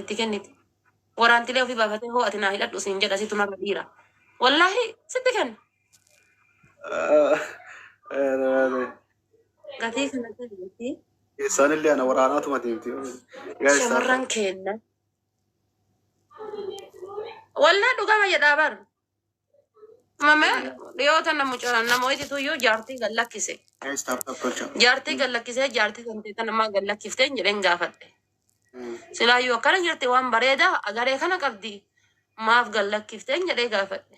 تكنت ورانتي له في بابته هو أتنا هيلا دوسين جدا سيتو مرة ديرة والله ستكن قتيك نتيجتي إنسان اللي أنا وراناته ما تيمتي شمران كنا والله دوغا ما يدابر ماما ريوتا نموچا نمويتي تو يو جارتي قال لك كيسه جارتي قال لك كيسه جارتي تنتي تنما قال لك كيفتين جرين غافت سلا يو كان جرتي وان بريدا اگر كان قبدي maaf gallakkifteen jedhee gaafadhe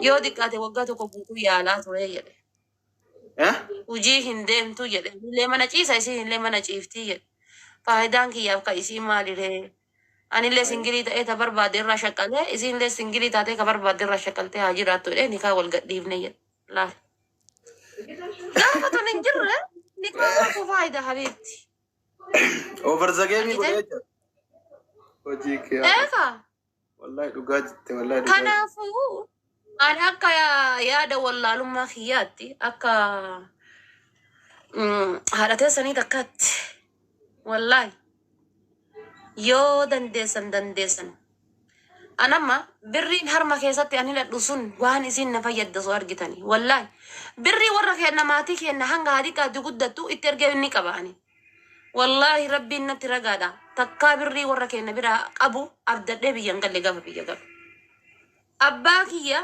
yoo diqqaate waggaa tokko guutuu yaalaa ture jedhe hujii hin deemtu jedhe illee mana ciisa isiin illee mana ciiftii jedhe faayidaan kiyyaaf ka isii maaliree anillee singilii ta'ee ta barbaade irraa shaqqalee isiinillee singilii taatee ka barbaade irraa shaqqaltee haa jiraattu jedhee nikaa wal gadhiifne jedhe laal gaafa tun hin jirre nikaa waltu faayida habiibti over the game godhecha eeka wallahi dhugaa jitte wallahi kanaafuu ani akka yaada wallaalummaa kiyyaatti akka haadhatee sanii takkaatti wallahi yoo dandeessan anamma birriin harma keessatti ani ladhu sun waan isin na fayyaddasu argitani wallahi birrii warra kenna maatii kenna hanga hadiqaatti guddattu itti ergee inni qabaani wallahi rabbiin natti ragaadha takkaa birrii warra kenna biraa qabu abdadhee biyyan galle gafa biyya galu abbaa kiyya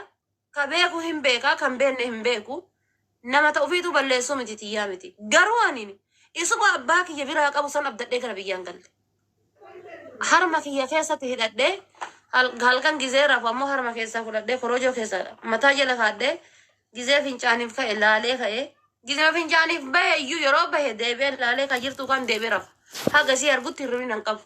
ka beeku hin beeka kan beenne hin beeku nama ta'u fiitu balleessuu miti tiyyaa miti garuu anini isuma abbaa kiyya biraa qabu san abdadhee gara biyyan galle harma kiyya keessatti hidhadhee halkan gizee rafu ammoo harma keessaa fudhadhee korojoo keessa mataa jala kaadhee gizee fincaaniif ka'e laalee ka'e gizee fincaaniif bahe iyyuu yeroo bahe deebi'ee laalee ka jirtu kan deebi'ee rafu hagasii argutti hirribni hin qabu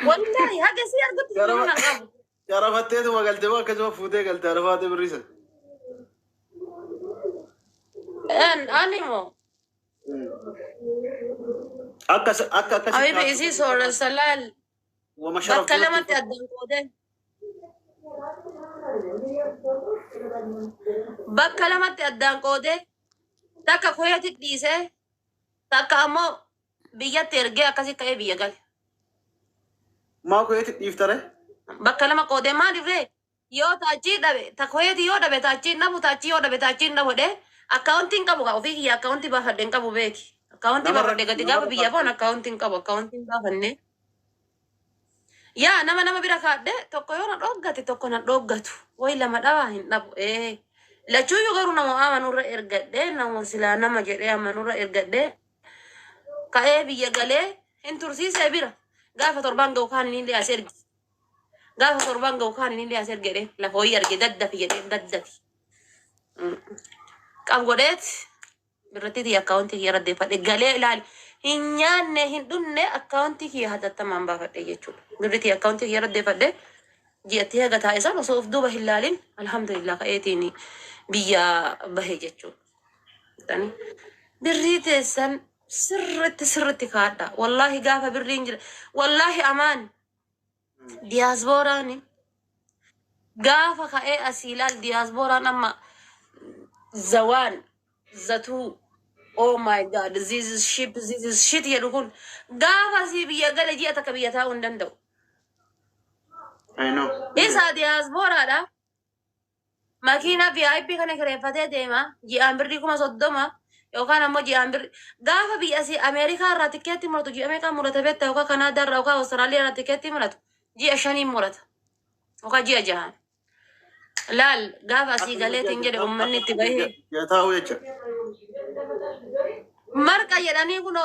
wallahi hagasii argutti hirribni hin qabu Yarafatteetu magalte waa akkasuma fuutee galte arafaatee birrisa. Animo. Akkas. Habibi isii soorra salaal. Bakka lamatti addaan qoodee. Bakka lamatti addaan qoodee takka koyatti dhiisee takka ammoo biyyatti ergee akkasii ka'ee biyya gale. Maa koyatti dhiiftare? Bakka lama qoodee maalirree yoo taachii dhabe takkoyeeti yoo dhabe taachii dhabu taachii yoo dhabe taachii dhabu dhe akkaawuntiin qabu kaa ofii kiyya akkaawuntii baafadheen qabu beeki akkaawuntii baafadhee gadi gaafa biyya foon akkaawuntiin qabu akkaawuntiin baafanne yaa nama bira kaadhe tokko yoo na dhoggate tokko na dhoggatu way lama dhawaa hin dhabu lachuuyyuu garuu nama amanurra ergadhe nama silaa nama jedhee amanurra ergadhe ka'ee biyya galee hin tursiisee bira gaafa torbaan ga'u kaan inni as ergi gaafa torban ga'u kaan inni as ergedhe lafa hoyi arge daddafi jedhee daddafi qab godheet birratti ti akkaawuntii kiyya raddeeffadhe galee ilaali hin nyaanne hin dhunne akkaawuntii kiyya hatattamaan baafadhe jechuudha birritti akkaawuntii kiyya raddeeffadhe ji'atti haga taa'e san osoo of duuba hin laalin alhamdulillah ka'eetiin biyya bahe jechuudha birrii teessan sirritti kaadha wallahi gaafa birriin jira wallahi amaan diasporaan gaafa ka'ee asiilaal diasporaan amma zawaan zatuu oh my god this is shit jedhu kun gaafa asii biyya gale ji'a takka biyya taa'uu hin danda'u isa diasporaadha makiina VIP kana kireeffatee deema ji'aan birrii 30 yookaan ammoo ji'aan birrii gaafa biyya asii Ameerikaa irraa tikeetti muratu ji'a meeqaa murata beektaa yookaan Kanaadaa irraa yookaan Awustiraaliyaa irraa tikeetti muratu ji'a 5 murata yookaan ji'a 6 laal gaafa asii galeetiin jedhe uummanni itti bahee taa'u jecha marqa jedhanii kun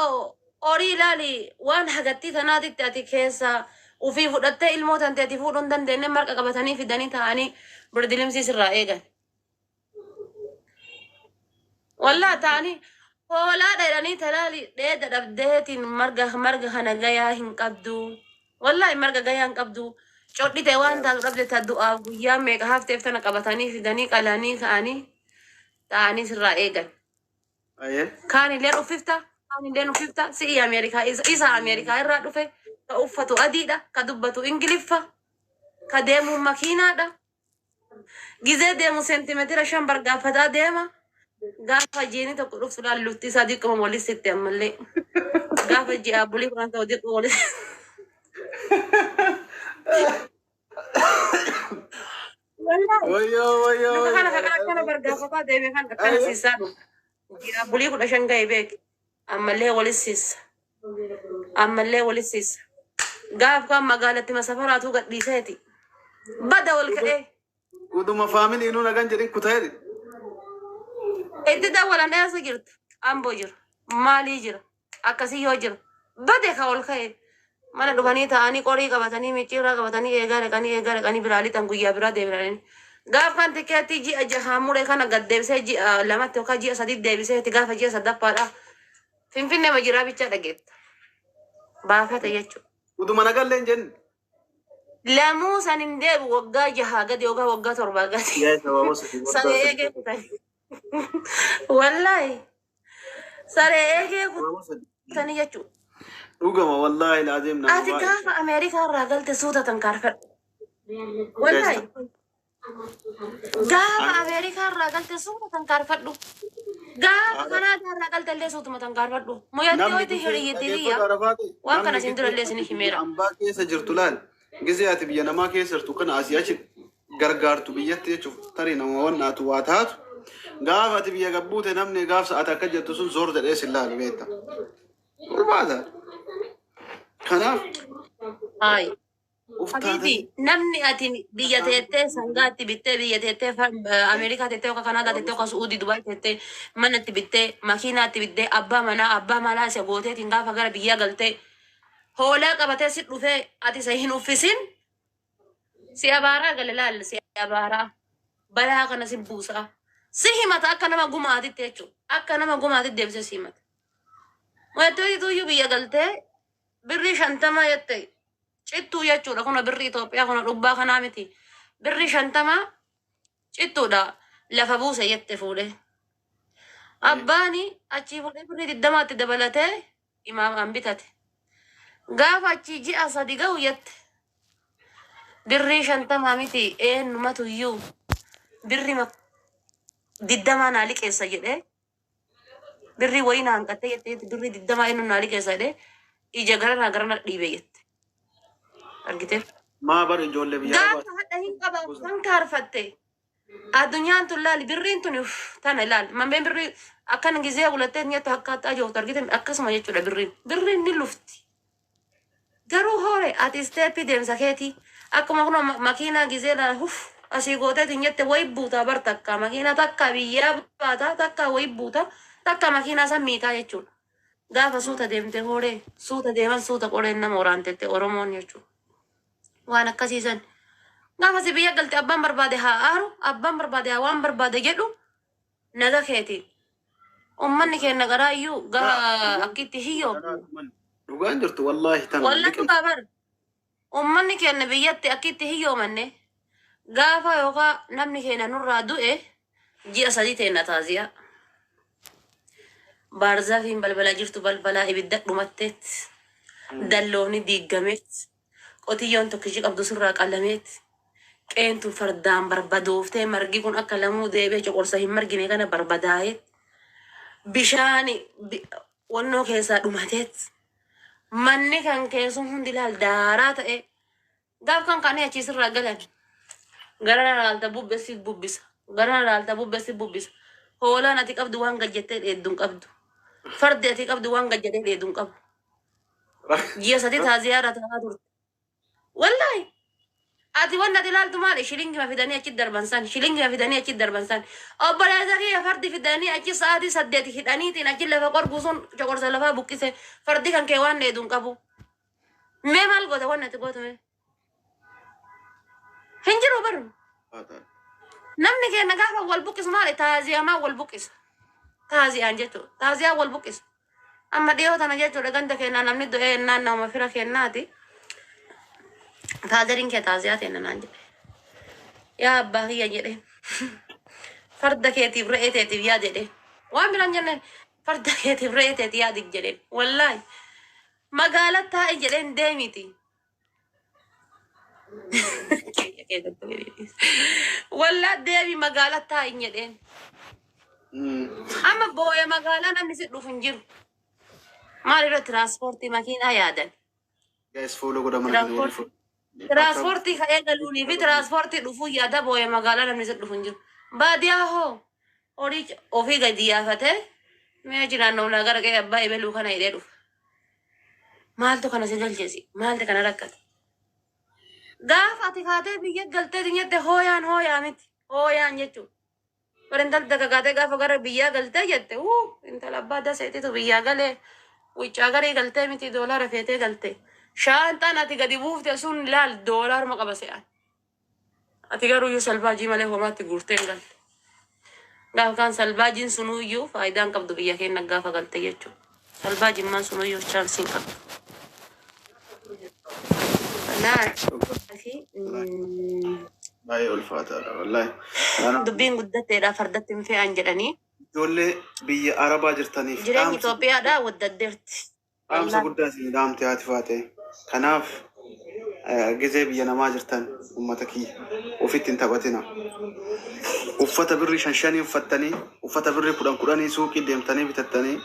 horii laali waan hagattii tanaatitti ati keessa ufii fudhattee ilmoo tante ati fuudhuu hin dandeenye marqa qabatanii fidanii taa'anii birdilimsiis irraa eegan wallaa ta'anii hoolaadha jedhanii talaali dheeda dhabdeetiin marga kana gayaa hin qabdu wallahi marga gayaa hin qabdu codhite waan taatu dhabde ta du'aaf guyyaa meeqa hafteef tana qabatanii fidanii qalanii ka'anii ta'anii sirraa eegan kaan illeen uffifta si'i Ameerikaa isa Ameerikaa irraa dhufe ka uffatu adiidha ka dubbatu ingiliffa ka deemu makiinaadha gizee deemu seentimeetira 5 bargaafataa deema gaafa jeeni tokko dhuftu laallutti isaa diqqama walitti ammallee قاف جي أبولي كنا تودي قولي والله ويا نما كان برجع فقط ده كان ايوه سيسانو جي أبولي كنا شنجاي بيك أما اللي ولي سيس أما اللي ولي سيس قاف كان مقالة مسافرات وقت ليساتي بدا والكئ ودuma family inuu nagan jedhin kutayri إنت ده ولا ناس جرت أم بوجر مالي جر أكاسي يوجر بده كول خير mana dhufanii ta'anii qorii qabatanii micciirraa qabatanii eegaa dhaqanii biraalii tan guyyaa biraa deebi'anii gaaf kan tikeetti ji'a jahaa muree kana gad deebisee ji'a lamatti yookaan ji'a sadiitti deebiseeti gaafa ji'a saddaffaadha finfinnee majiraa bichaa dhageetta baafate jechuudha. uduma nagallee hin jenni Lamuu san hin deebu waggaa jahaa gadi yookaan waggaa torbaa gadi yaa sababa sadii saree eegee kutanii wallaahi saree eegee kutanii jechuudha. dhugama wallaahi laaziim nama Ati gaafa Ameerikaa irraa galte suuta tankaarfadhu. Wallahi. Gaafa Ameerikaa irraa galte suuta tankaarfadhu. Gaafa Kanaadaa irraa galte illee suutuma tankaarfadhu. Moyatti hoyti hiriyyitiriya. Waan kana isin dura illee isin himeera. Ambaa keessa jirtu laal gisee ati biyya namaa keessa jirtu kana asii achi gargaartu biyyatti jechuuf tarii nama wannaatu waa taatu gaafa ati biyya gabbuute namni gaafsa ati akka jettu sun zoor jedhee sin laalu beekta. Ulfaata. Kanaaf Hayi. Habibi, namni ati biyya teettee sangaatti bittee biyya teettee Ameerikaa teettee yookaan Kanaadaa teettee yookaan Suudii Dubaay teettee manatti bittee makiinaatti bittee abbaa manaa isa gooteetiin gaafa gara biyyaa galtee hoolaa qabatee si dhufee ati isa hin uffisin si abaaraa gala laalla si abaaraa balaa kana si buusaa si himata akka nama gumaatitti jechuudha akka nama gumaatitti deebisee si himata. Wantooti tuyyuu biyya galtee birrii 50 jettee cittuu jechuudha kuna birrii Itoophiyaa kuna dhubbaa kanaa miti birrii 50 cittuudha lafa buuse jette fuudhee abbaani achii fuudhee birrii 20tti dabalatee imaamaan bitate gaafa achii ji'a sadi gahu jette birrii 50 miti eenyumatu iyyuu birrii 20 naa liqeessa jedhee birrii wayii na hanqattee jette birrii 20 eenyu naa liqeessa jedhee ija garana dhiibee jette. Argite? maa bar ijoollee biyya Gaafa hadha hin qaba kan kaarfatte. Addunyaan tun laali birriin tun tana laali. Mambeen birrii akkan gizee bulattee nyaatta akkaataa jirtu argite akkasuma jechuudha birriin. Birriin ni lufti. Garuu hore ati isteeppii deemsa keeti akkuma kun makiinaa gizee laala asii gooteetiin jette wayi buutaa bar takka makiinaa takka biyyaa baataa takka wayi buutaa takka makiinaa san miitaa jechuudha. Gaafa suuta deemte hore suuta deeman suuta qoreen nama waraantette Oromoon jechuudha. Waan akkasiisan gaafa si biyya galte abbaan barbaade haa aaru abbaan barbaade haa waan barbaade jedhu naga keeti ummanni keenya garaa iyyuu gara akkitti hiyyoo dhugaan jirtu wallaahi tan wallahi babar ummanni keenya biyyatti akkitti hiyyoomanne gaafa yookaan namni keenya nurraa du'e ji'a sadii ta'e taaziyaa baarzaafiin balbalaa jirtu balbalaa ibidda dhumatteet dalloonni diiggameet qotiyyoon tokkichi qabdu surraa qalameet qeentu fardaan barbadooftee margi kun akka lamuu deebee coqorsa hin margine kana barbadaa'eet bishaani wannoo keessaa dhumateet manni kan keessu hundi laal daaraa ta'e gaaf kan kaanii achiisirraa galan gara laalta bubbesi bubbisa gara laalta bubbesi bubbisa hoolaan ati qabdu waan gajjettee dheedduun qabdu fardi ati qabdu waan gajjettee dheedduun qabu ji'a sadii taaziyaarra ta'aa turte. Wallahi ati wanna dilaaltu maali shilingi ma fidanii achi darbansan shilingi ma fidanii achi darbansan obboleessa kiyya fardi fidanii achi sa'aatii 8 hidhaniitiin achi lafa qorbu sun coqorsa lafaa buqqise fardi kan kee waan dheeduun qabu mee maal goota wanna ati gootu mee hin jiru baru namni keenya gaafa wal buqqisu maali taaziyamaa wal buqqisa taaziyaan jechuudha taaziyaan wal buqqisa amma dhiyoo tana jechuudha ganda keenyaa namni du'ee naannawuma fira kennaati. Faadarin kee taaziyaa ta'e naan jedhe yaa abbaa kiyya jedhe farda keetiif re'ee teetiif yaa jedhe waan biraan jenne farda keetiif re'ee teetiif yaa dik jedhe wallaahi magaalaa taa'i jedheen deemiti wallaa deemi magaalaa taa'i jedheen amma booya magaalaa namni si dhufu hin jiru ما لي ترانسبورتي ماكينة يادن Guys, follow go damana kini wali follow. ترانسبورتي خيال قالوني في ترانسبورتي دفو يادا بويا مقالا لم نسد دفنجر بعديا هو أوريج أوفي قديا فته ما جينا نونا غير كي أبا يبلو خنا يدرو مالتو خنا سجل جسي مالتو خنا ركض غاف أتيكاته بيجي غلطة دنيا ده هو يا ميت هو يا نيتو ورندل دكاته غاف أگر بيجي غلطة يده إنت لبا ده سيتي تو بيجي غله ويشاغري غلطة ميتي دولار فيته غلطة شان تانا تيجي بوف تسون لا الدولار ما قبسي أتيجي رويو سلباجي ماله هو ما تقولتين غلط غاف كان سلباجين سنويو فايدان كبدو بيجي كين غاف غلطة يجو سلباجي ما سنويو شانسين كب لا أخي باي ulfaataadha wallahi. Ana dubbiin guddatteedha fardatti hin fe'an jedhanii ijoollee biyya Arabaa jirtaniif jireenyi Itoophiyaadha waddaddeerti. dhaamsa guddaa isin dhaamte haati faate. Kanaaf gizee biyya namaa jirtan ummata kiyya ofitti hin taphatina. Uffata birrii 5 uffattanii uffata birrii 10 suuqii deemtanii bitattanii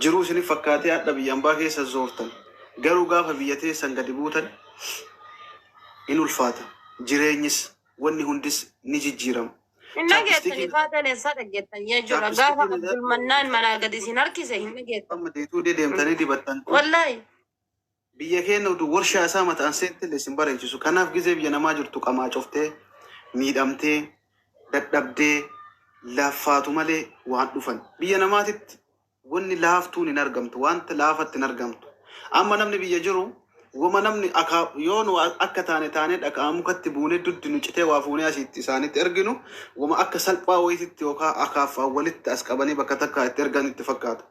jiruu isin fakkaatee hadha biyya ambaa keessa zoortan. Garuu gaafa biyya teessan gadi buutan in ulfaata. Jireenyis wanni hundis ni jijjiirama. Inna geettani faatan eessaa dhaggeettan jechuudha. Gaafa Abdulmannaan manaa gadi isin harkise hin dhageettan. Amma deetuu deemtanii dibattan. Wallaahi. Biyya keenya utuu warshaa isaa mataan seettille isin bareechisu. Kanaaf gizee biyya namaa jirtu qamaa coftee miidhamtee dadhabdee laaffaatu malee waan dhufan. Biyya namaatitti wanni laaftuun hin argamtu. Wanta laafatti hin argamtu. Amma namni biyya jiru wama namni yoo nu akka taane dhagaa mukatti buunee duddi nu citee waa fuunee asitti isaanitti erginu wama akka salphaa wayititti yookaan akaafaa walitti as qabanii bakka takkaa itti ergan itti fakkaata.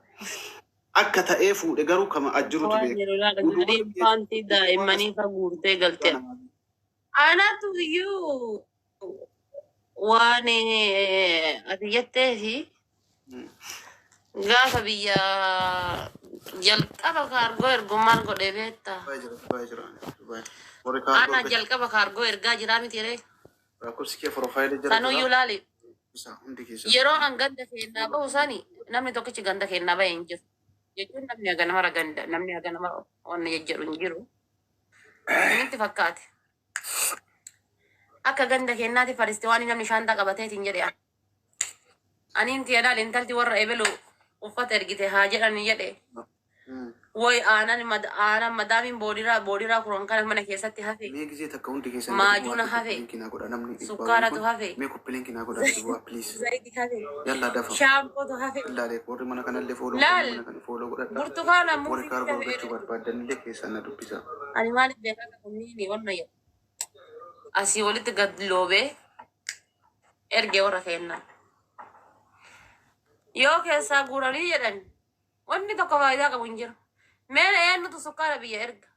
Akka ta'ee fuudhe garuu kama ajjirutu beeku. Faantii daa'immanii faguurtee galtee. Anaatu iyyuu waan ati jettee fi gaafa biyya jalqaba kaargoo ergummaan godhee beektaa. Ana jalqaba kaargoo ergaa jiraa miti ree. Sanuyyuu laali. Yeroo an ganda kennaa bahu sani namni tokkichi ganda kennaa bahee hin jiru. Jechuun namni haga nama raganda namni haga nama onna jejjedhu hin jiru. Inni fakkaate. Akka ganda kennaati faristi waan namni shaantaa qabateetiin jedhe. Ani inti yaadaal intalti warra ebelu uffata ergite haa jedhani jedhe. Woy aanan madaamin boodiraa kuran kana mana keessatti hafe. Mee gizee takka hundi keessan Maajuuna hafe. Sukkaaratu hafe. Mee koppileen kinaa godha duwwaa please. Zayti hafe. Yalla dafa. Shaampootu hafe. Laalee warri mana kanallee fooloo Laal. mana kana fooloo godhadha. Burtukaana Warri muufii kaargoo hafe. gochuu barbaadanillee keessan na dubbisa. Ani maaliif beekaa kunniini onna jedhu. Asii walitti gad loobee ergee warra kennaa. Yoo keessaa guuranii jedhan wanni tokko faayidaa qabu hin jiru. Meen eenyutu sukkaara biyya erga.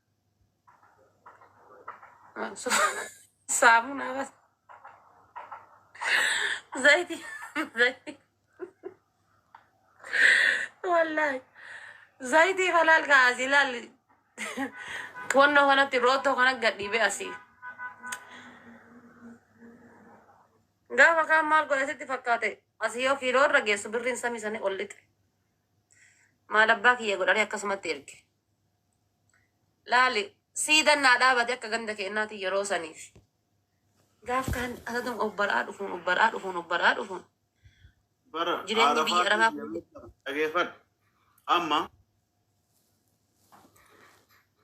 Saamunaa bas. Zayti. Zayti. Wallahi. Zayti halaal kaasii laal. Wannoo kanatti rootoo kana gadhiibee asii. Gaafa kaan maal godhatetti fakkaate asii yoo kiiloo irra geessu birriin samii sanii ol lixe. Maal abbaa kiyya godhanii akkasumatti erge. Laali siidannaa dhaabate akka ganda kennaati yeroo saniif. Gaaf kaan asatun obbaraa dhufuun. Bara Jireenyi biyya Arabaa dhageeffadhu. Amma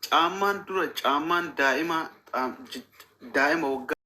caammaan dura caammaan daa'ima waggaa